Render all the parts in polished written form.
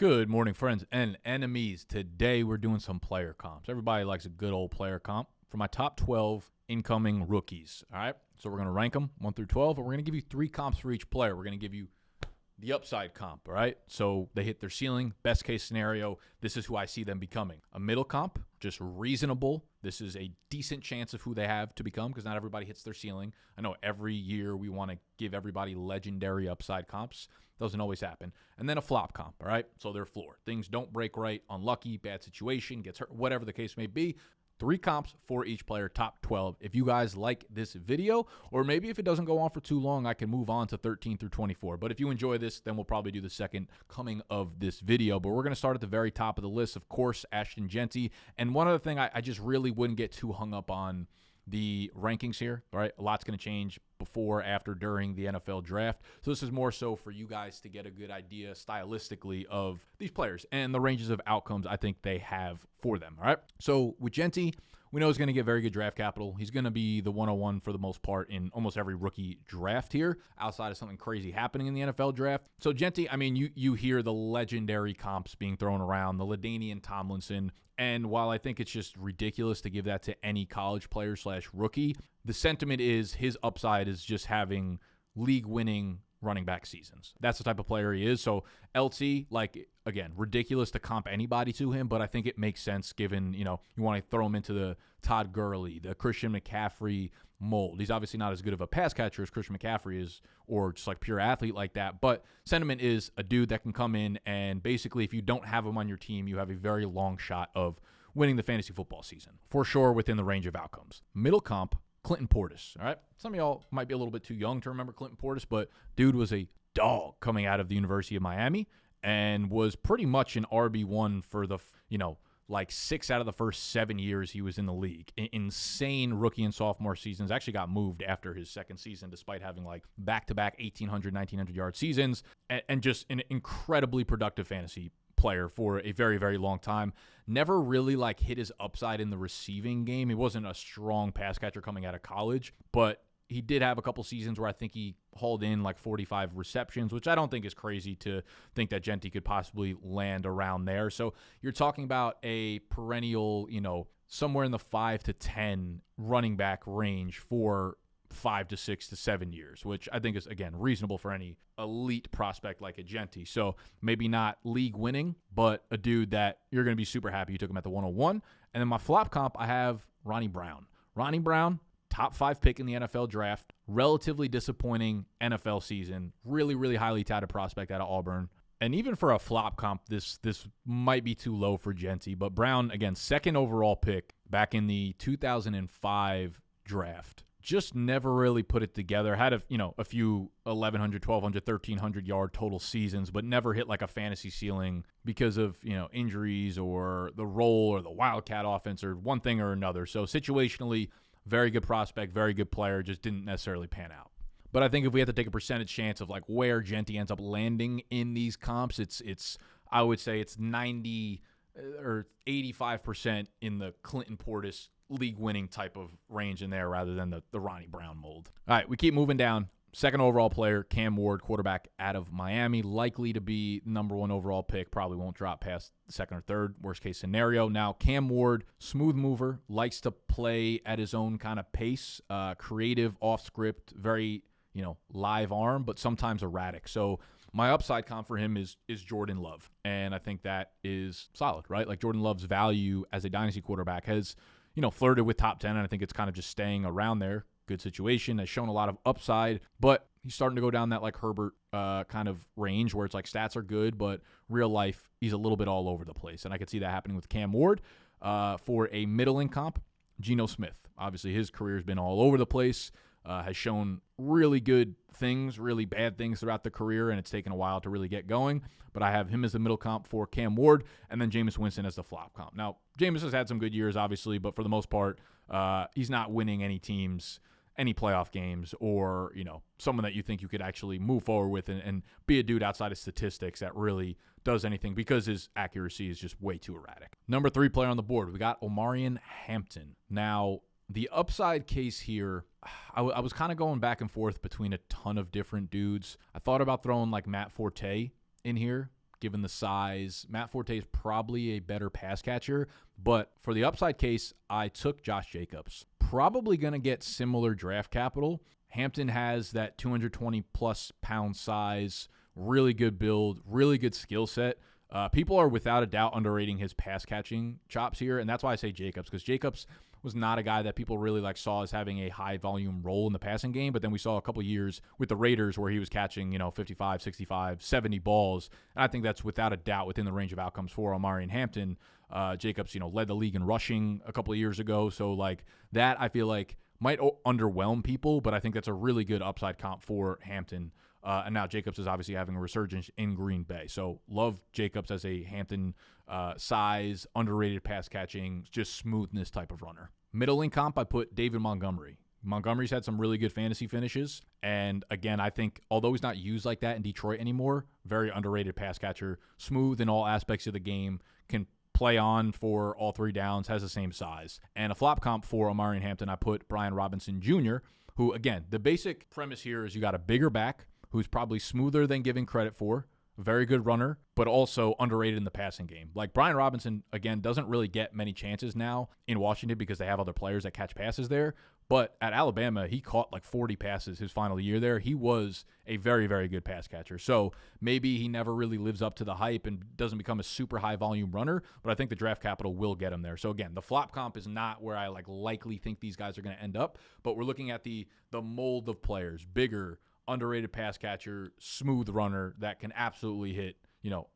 Good morning, friends and enemies. Today we're doing some player comps. Everybody likes a good old player comp for my top 12 incoming rookies. All right, so we're going to rank them 1 through 12, and we're going to give you 3 comps for each player. We're going to give you the upside comp, all right? So they hit their ceiling, best case scenario, this is who I see them becoming. A middle comp, just reasonable. This is a decent chance of who they have to become because not everybody hits their ceiling. I know every year we want to give everybody legendary upside comps. Doesn't always happen. And then a flop comp, all right? So their floor. Things don't break right, unlucky, bad situation, gets hurt, whatever the case may be. 3 comps for each player, top 12. If you guys like this video, or maybe if it doesn't go on for too long, I can move on to 13 through 24. But if you enjoy this, then we'll probably do the second coming of this video. But we're going to start at the very top of the list, of course, Ashton Genty. And one other thing, I just really wouldn't get too hung up on the rankings here, all right? A lot's going to change before, after, during the NFL draft. So this is more so for you guys to get a good idea stylistically of these players and the ranges of outcomes I think they have for them, all right? So with Genty, we know he's going to get very good draft capital. He's going to be the 101 for the most part in almost every rookie draft here, outside of something crazy happening in the NFL draft. So Genty, I mean, you hear the legendary comps being thrown around, the LaDainian Tomlinson, and while I think it's just ridiculous to give that to any college player / rookie, the sentiment is his upside is just having league-winning running back seasons. That's the type of player he is. So LT, like, again, ridiculous to comp anybody to him, but I think it makes sense given, you want to throw him into the Todd Gurley, the Christian McCaffrey mold. He's obviously not as good of a pass catcher as Christian McCaffrey is, or just like pure athlete like that, but sentiment is a dude that can come in and basically if you don't have him on your team, you have a very long shot of winning the fantasy football season, for sure within the range of outcomes. Middle comp, Clinton Portis, all right? Some of y'all might be a little bit too young to remember Clinton Portis, but dude was a dog coming out of the University of Miami and was pretty much an RB1 for the, like 6 out of the first 7 years he was in the league. Insane rookie and sophomore seasons. Actually got moved after his second season despite having like back-to-back 1,800, 1,900-yard seasons and just an incredibly productive fantasy player for a very, very long time. Never really like hit his upside in the receiving game. He wasn't a strong pass catcher coming out of college, but he did have a couple seasons where I think he hauled in like 45 receptions, which I don't think is crazy to think that Genty could possibly land around there. So you're talking about a perennial, somewhere in the 5 to 10 running back range for 5 to 6 to 7 years, which I think is, again, reasonable for any elite prospect like a Genty. So maybe not league winning, but a dude that you're going to be super happy you took him at the 101. And then my flop comp, I have Ronnie Brown. Ronnie Brown, top 5 pick in the NFL draft, relatively disappointing NFL season, really, really highly touted prospect out of Auburn. And even for a flop comp, this might be too low for Genty, but Brown, again, second overall pick back in the 2005 draft. Just never really put it together. Had a few 1,100, 1,200, 1,300 yard total seasons, but never hit like a fantasy ceiling because of, injuries or the role or the Wildcat offense or one thing or another. So situationally, very good prospect, very good player, just didn't necessarily pan out. But I think if we have to take a percentage chance of like where Genty ends up landing in these comps, it's I would say it's 90 or 85% in the Clinton Portis league-winning type of range in there rather than the Ronnie Brown mold. All right, we keep moving down. Second overall player, Cam Ward, quarterback out of Miami, likely to be number 1 overall pick, probably won't drop past second or third, worst case scenario. Now, Cam Ward, smooth mover, likes to play at his own kind of pace, creative, off-script, very, live arm, but sometimes erratic. So my upside comp for him is Jordan Love, and I think that is solid, right? Like Jordan Love's value as a dynasty quarterback has flirted with top 10, and I think it's kind of just staying around there. Good situation, has shown a lot of upside, but he's starting to go down that like Herbert kind of range where it's like stats are good, but real life, he's a little bit all over the place. And I could see that happening with Cam Ward. For a middling comp, Geno Smith. Obviously, his career has been all over the place, has shown really good things, really bad things throughout the career, and it's taken a while to really get going. But I have him as the middle comp for Cam Ward, and then Jameis Winston as the flop comp. Now, Jameis has had some good years, obviously, but for the most part, he's not winning any teams, any playoff games, or, someone that you think you could actually move forward with and be a dude outside of statistics that really does anything because his accuracy is just way too erratic. Number 3 player on the board, we got Omarian Hampton. Now, the upside case here, I was kind of going back and forth between a ton of different dudes. I thought about throwing like Matt Forte in here, given the size. Matt Forte is probably a better pass catcher, but for the upside case, I took Josh Jacobs. Probably going to get similar draft capital. Hampton has that 220-plus pound size, really good build, really good skill set. People are without a doubt underrating his pass catching chops here, and that's why I say Jacobs, because Jacobs was not a guy that people really saw as having a high volume role in the passing game, but then we saw a couple years with the Raiders where he was catching 55, 65, 70 balls, and I think that's without a doubt within the range of outcomes for Omarian Hampton. Jacobs led the league in rushing a couple of years ago, so that I feel like might underwhelm people, but I think that's a really good upside comp for Hampton. And now Jacobs is obviously having a resurgence in Green Bay. So love Jacobs as a Hampton size, underrated pass catching, just smoothness type of runner. Middling comp, I put David Montgomery. Montgomery's had some really good fantasy finishes. And again, I think although he's not used like that in Detroit anymore, very underrated pass catcher, smooth in all aspects of the game, can play on for all three downs, has the same size. And a flop comp for Omarian Hampton, I put Brian Robinson Jr., who, again, the basic premise here is you got a bigger back, who's probably smoother than giving credit for, very good runner, but also underrated in the passing game. Brian Robinson, again, doesn't really get many chances now in Washington because they have other players that catch passes there. But at Alabama, he caught 40 passes his final year there. He was a very, very good pass catcher. So maybe he never really lives up to the hype and doesn't become a super high volume runner, but I think the draft capital will get him there. So again, the flop comp is not where I likely think these guys are going to end up, but we're looking at the mold of players, bigger, underrated pass catcher, smooth runner that can absolutely hit,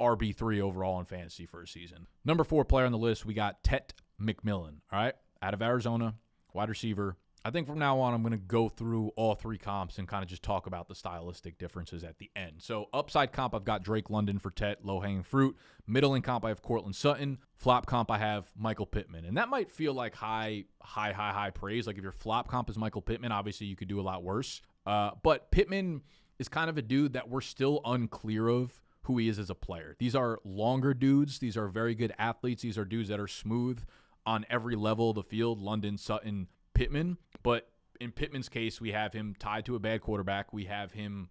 RB3 overall in fantasy for a season. Number 4 player on the list, we got Tet McMillan, all right, out of Arizona, wide receiver. I think from now on, I'm going to go through all 3 comps and kind of just talk about the stylistic differences at the end. So upside comp, I've got Drake London for Tet, low-hanging fruit. Middling comp, I have Cortland Sutton. Flop comp, I have Michael Pittman. And that might feel like high praise. If your flop comp is Michael Pittman, obviously you could do a lot worse. But Pittman is kind of a dude that we're still unclear of who he is as a player. These are longer dudes. These are very good athletes. These are dudes that are smooth on every level of the field, London, Sutton, Pittman. But in Pittman's case, we have him tied to a bad quarterback. We have him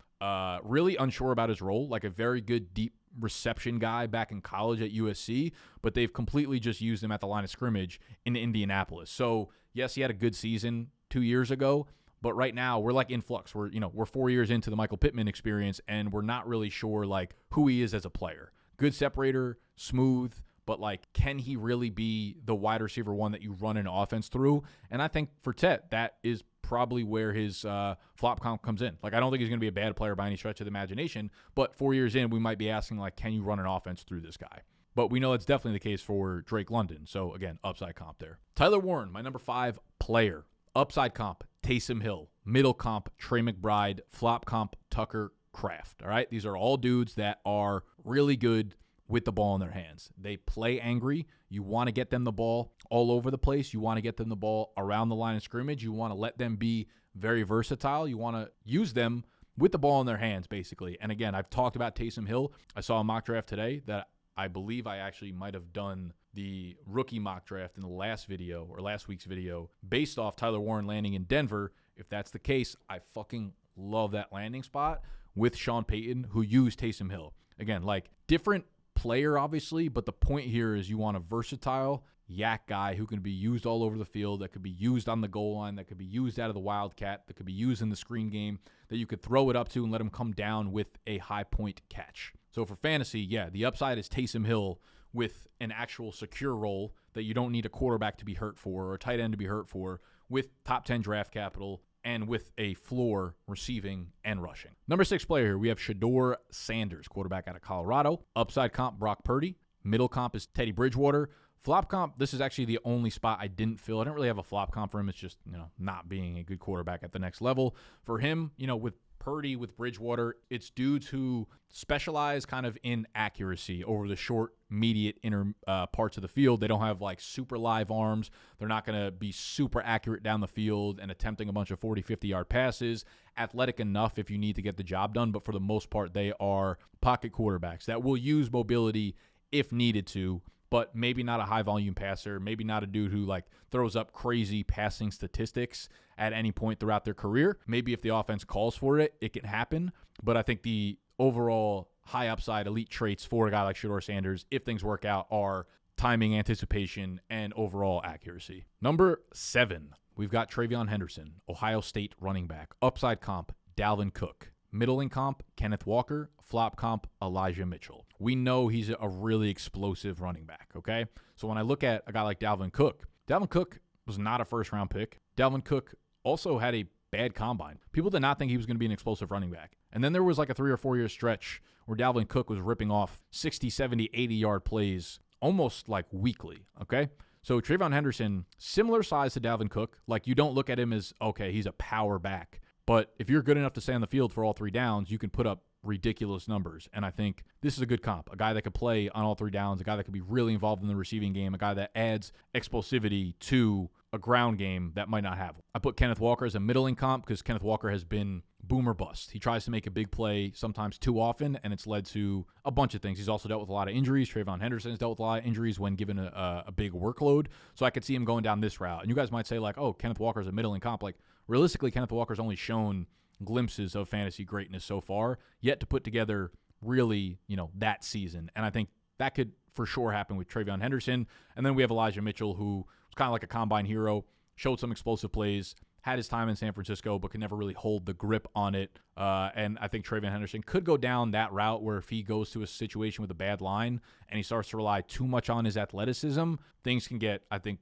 really unsure about his role, a very good deep reception guy back in college at USC, but they've completely just used him at the line of scrimmage in Indianapolis. So yes, he had a good season 2 years ago, but right now we're in flux. We're 4 years into the Michael Pittman experience, and we're not really sure who he is as a player. Good separator, smooth, but can he really be the wide receiver one that you run an offense through? And I think for Tet, that is probably where his flop comp comes in. I don't think he's going to be a bad player by any stretch of the imagination, but 4 years in, we might be asking, can you run an offense through this guy? But we know that's definitely the case for Drake London. So, again, upside comp there. Tyler Warren, my number 5 player. Upside comp, Taysom Hill. Middle comp, Trey McBride. Flop comp, Tucker Kraft. All right? These are all dudes that are really good with the ball in their hands. They play angry. You want to get them the ball all over the place. You want to get them the ball around the line of scrimmage. You want to let them be very versatile. You want to use them with the ball in their hands, basically. And again, I've talked about Taysom Hill. I saw a mock draft today that I believe I actually might have done the rookie mock draft in the last video or last week's video based off Tyler Warren landing in Denver. If that's the case, I fucking love that landing spot with Sean Payton, who used Taysom Hill. Again, different player, obviously, but the point here is you want a versatile yak guy who can be used all over the field, that could be used on the goal line, that could be used out of the wildcat, that could be used in the screen game, that you could throw it up to and let him come down with a high point catch. So for fantasy, yeah, the upside is Taysom Hill with an actual secure role that you don't need a quarterback to be hurt for or a tight end to be hurt for, with top 10 draft capital and with a floor receiving and rushing. Number 6 player here, we have Shador Sanders, quarterback out of Colorado. Upside comp, Brock Purdy. Middle comp is Teddy Bridgewater. Flop comp, this is actually the only spot I didn't fill. I didn't really have a flop comp for him. It's just, not being a good quarterback at the next level. For him, with Purdy, with Bridgewater, it's dudes who specialize kind of in accuracy over the short, immediate inner parts of the field. They don't have super live arms. They're not going to be super accurate down the field and attempting a bunch of 40, 50-yard passes. Athletic enough if you need to get the job done, but for the most part, they are pocket quarterbacks that will use mobility if needed to, but maybe not a high-volume passer, maybe not a dude who throws up crazy passing statistics at any point throughout their career. Maybe if the offense calls for it, it can happen, but I think the overall high upside, elite traits for a guy like Shador Sanders, if things work out, are timing, anticipation, and overall accuracy. Number 7, we've got Trayvon Henderson, Ohio State running back. Upside comp, Dalvin Cook. Middling comp, Kenneth Walker. Flop comp, Elijah Mitchell. We know he's a really explosive running back, okay? So when I look at a guy like Dalvin Cook was not a first-round pick. Dalvin Cook also had a bad combine. People did not think he was going to be an explosive running back. And then there was like a 3 or 4 year stretch where Dalvin Cook was ripping off 60, 70, 80-yard plays almost like weekly, okay? So Trayvon Henderson, similar size to Dalvin Cook. Like, you don't look at him as, okay, he's a power back. But if you're good enough to stay on the field for all 3 downs, you can put up ridiculous numbers. And I think this is a good comp. A guy that could play on all 3 downs, a guy that could be really involved in the receiving game, a guy that adds explosivity to a ground game that might not have. I put Kenneth Walker as a middling comp because Kenneth Walker has been boom or bust. He tries to make a big play sometimes too often, and it's led to a bunch of things. He's also dealt with a lot of injuries. Trayvon Henderson has dealt with a lot of injuries when given a big workload. So I could see him going down this route. And you guys might say, like, oh, Kenneth Walker's a middling comp. Like, realistically, Kenneth Walker's only shown glimpses of fantasy greatness so far, yet to put together really, that season. And I think that could for sure happen with Trayvon Henderson. And then we have Elijah Mitchell, who was kind of like a combine hero, showed some explosive plays, had his time in San Francisco, but could never really hold the grip on it. And I think Trayvon Henderson could go down that route where if he goes to a situation with a bad line and he starts to rely too much on his athleticism, things can get, I think,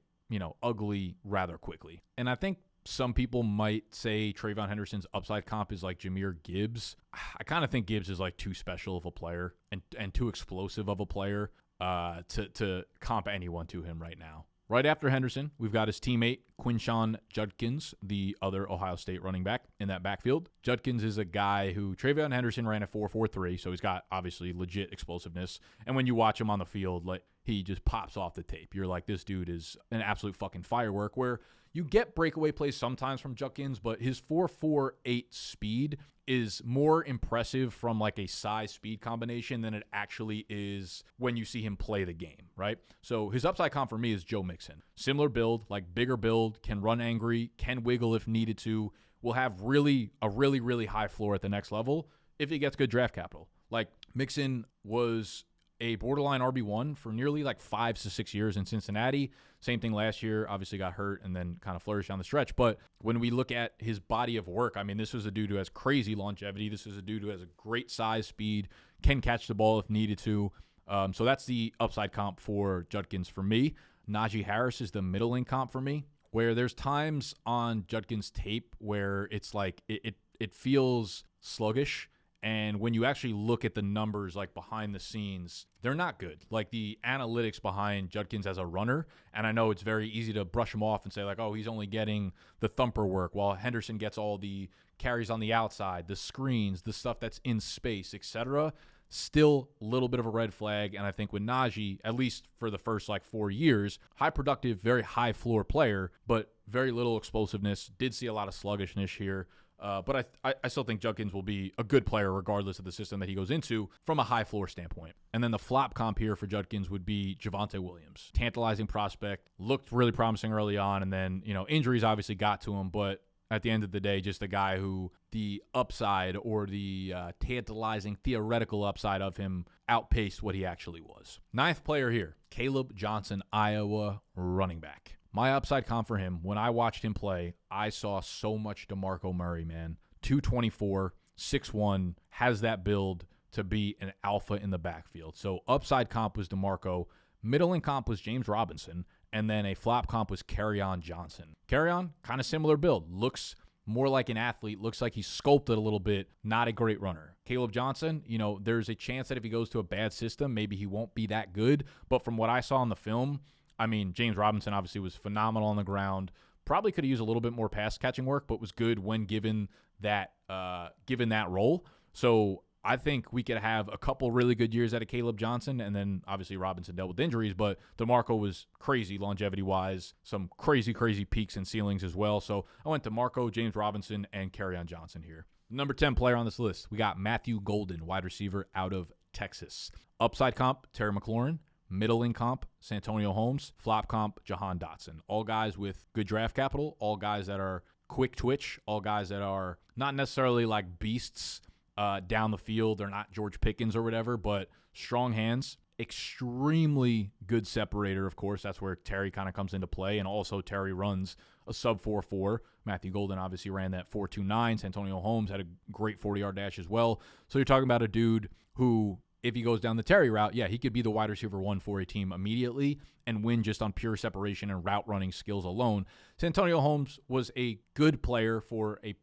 ugly rather quickly. And I think some people might say Trayvon Henderson's upside comp is like Jahmyr Gibbs. I kind of think Gibbs is like too special of a player and too explosive of a player to comp anyone to him right now. Right after Henderson, we've got his teammate, Quinnshon Judkins, the other Ohio State running back in that backfield. Judkins is a guy who Trayvon Henderson ran a 4.43, so he's got obviously legit explosiveness. And when you watch him on the field, like, he just pops off the tape. You're like, this dude is an absolute fucking firework, where you get breakaway plays sometimes from Judkins, but his 4.48 speed is more impressive from like a size speed combination than it actually is when you see him play the game, right? So his upside comp for me is Joe Mixon. Similar build, like bigger build, can run angry, can wiggle if needed to, will have a really high floor at the next level if he gets good draft capital. Like, Mixon was a borderline RB1 for nearly like 5 to 6 years in Cincinnati. Same thing last year, obviously got hurt and then kind of flourished down the stretch. But when we look at his body of work, I mean, this was a dude who has crazy longevity. This is a dude who has a great size, speed, can catch the ball if needed to. So that's the upside comp for Judkins for me. Najee Harris is the middling comp for me, where there's times on Judkins' tape where it's like it feels sluggish. And when you actually look at the numbers, like behind the scenes, they're not good. Like the analytics behind Judkins as a runner, and I know it's very easy to brush him off and say like, oh, he's only getting the thumper work, while Henderson gets all the carries on the outside, the screens, the stuff that's in space, etc. Still a little bit of a red flag. And I think with Najee, at least for the first like 4 years, high productive, very high floor player, but very little explosiveness. Did see a lot of sluggishness here. But I still think Judkins will be a good player regardless of the system that he goes into from a high floor standpoint. And then the flop comp here for Judkins would be Javonte Williams. Tantalizing prospect, looked really promising early on, and then, injuries obviously got to him, but at the end of the day, just a guy who the upside or the tantalizing theoretical upside of him outpaced what he actually was. 9th player here, Caleb Johnson, Iowa running back. My upside comp for him, when I watched him play, I saw so much DeMarco Murray, man. 224, 6'1", has that build to be an alpha in the backfield. So upside comp was DeMarco, middling comp was James Robinson, and then a flop comp was Kerryon Johnson. Kerryon, kind of similar build, looks more like an athlete, looks like he's sculpted a little bit, not a great runner. Caleb Johnson, there's a chance that if he goes to a bad system, maybe he won't be that good. But from what I saw in the film, I mean, James Robinson obviously was phenomenal on the ground. Probably could have used a little bit more pass catching work, but was good when given that role. So I think we could have a couple really good years out of Caleb Johnson, and then obviously Robinson dealt with injuries, but DeMarco was crazy longevity-wise, some crazy peaks and ceilings as well. So I went DeMarco, James Robinson, and Kerryon Johnson here. Number 10 player on this list, we got Matthew Golden, wide receiver out of Texas. Upside comp, Terry McLaurin. Middling comp, Santonio Holmes. Flop comp, Jahan Dotson. All guys with good draft capital, all guys that are quick twitch, all guys that are not necessarily like beasts down the field. They're not George Pickens or whatever, but strong hands. Extremely good separator, of course. That's where Terry kind of comes into play, and also Terry runs a sub 4.4. Matthew Golden obviously ran that 4.29. Santonio Holmes had a great 40-yard dash as well. So you're talking about a dude who, if he goes down the Terry route, yeah, he could be the wide receiver 1 for a team immediately and win just on pure separation and route running skills alone. Santonio Holmes was a good player for a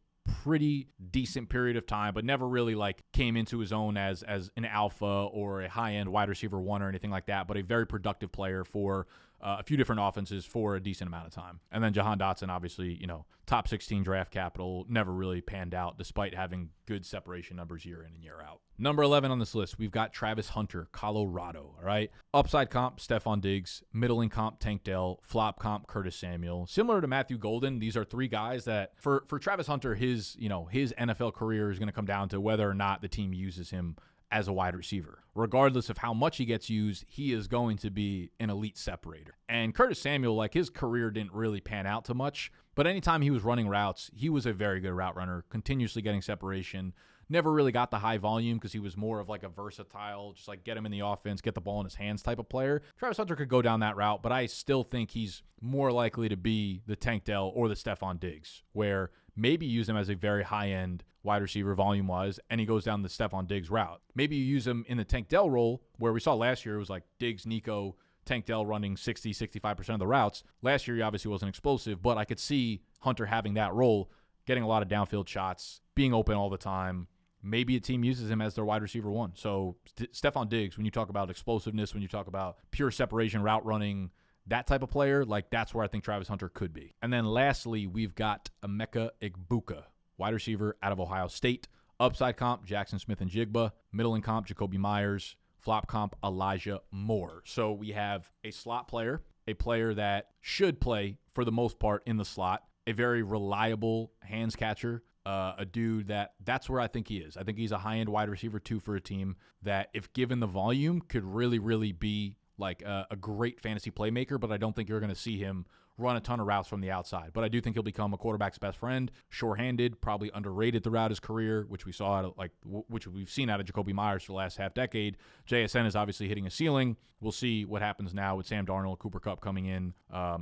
pretty decent period of time, but never really like came into his own as an alpha or a high-end wide receiver 1 or anything like that, but a very productive player for a few different offenses for a decent amount of time. And then Jahan Dotson, obviously, top 16 draft capital, never really panned out despite having good separation numbers year in and year out. Number 11 on this list, we've got Travis Hunter, Colorado, all right? Upside comp, Stephon Diggs. Middling comp, Tank Dell. Flop comp, Curtis Samuel. Similar to Matthew Golden, these are 3 guys that, for Travis Hunter, his NFL career is going to come down to whether or not the team uses him as a wide receiver. Regardless of how much he gets used, he is going to be an elite separator. And Curtis Samuel, his career didn't really pan out too much, but anytime he was running routes, he was a very good route runner, continuously getting separation. Never really got the high volume because he was more of a versatile, just get him in the offense, get the ball in his hands type of player. Travis Hunter could go down that route, but I still think he's more likely to be the Tank Dell or the Stephon Diggs, where maybe use him as a very high-end wide receiver volume-wise, and he goes down the Stephon Diggs route. Maybe you use him in the Tank Dell role, where we saw last year it was Diggs, Nico, Tank Dell running 60, 65% of the routes. Last year he obviously wasn't explosive, but I could see Hunter having that role, getting a lot of downfield shots, being open all the time. Maybe a team uses him as their wide receiver 1. So Stephon Diggs, when you talk about explosiveness, when you talk about pure separation, route running, that type of player, that's where I think Travis Hunter could be. And then lastly, we've got Emeka Egbuka, wide receiver out of Ohio State. Upside comp, Jackson Smith and Jigba. Middling comp, Jacoby Myers. Flop comp, Elijah Moore. So we have a slot player, a player that should play for the most part in the slot, a very reliable hands catcher, a dude that's where I think he is. I think he's a high-end wide receiver 2 for a team that, if given the volume, could really, really be a great fantasy playmaker, but I don't think you're going to see him run a ton of routes from the outside. But I do think he'll become a quarterback's best friend, sure-handed, probably underrated throughout his career, which we saw which we've seen out of Jacoby Myers for the last half decade. JSN is obviously hitting a ceiling. We'll see what happens now with Sam Darnold, Cooper Kupp coming in,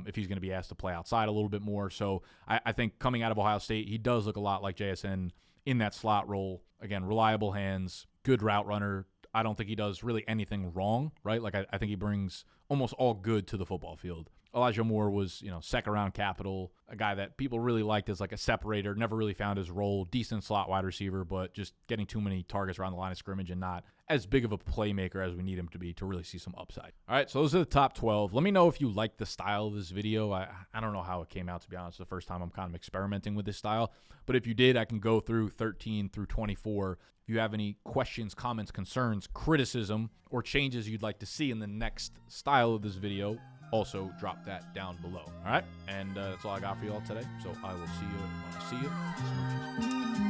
if he's going to be asked to play outside a little bit more. So I think coming out of Ohio State, he does look a lot like JSN in that slot role. Again, reliable hands, good route runner. I don't think he does really anything wrong, right? I think he brings almost all good to the football field. Elijah Moore was, second-round capital, a guy that people really liked as a separator, never really found his role, decent slot wide receiver, but just getting too many targets around the line of scrimmage and not as big of a playmaker as we need him to be to really see some upside. All right, so those are the top 12. Let me know if you like the style of this video. I don't know how it came out, to be honest. The first time I'm kind of experimenting with this style. But if you did, I can go through 13 through 24. If you have any questions, comments, concerns, criticism, or changes you'd like to see in the next style of this video, also drop that down below. All right, and that's all I got for you all today. So I will see you. Smooches.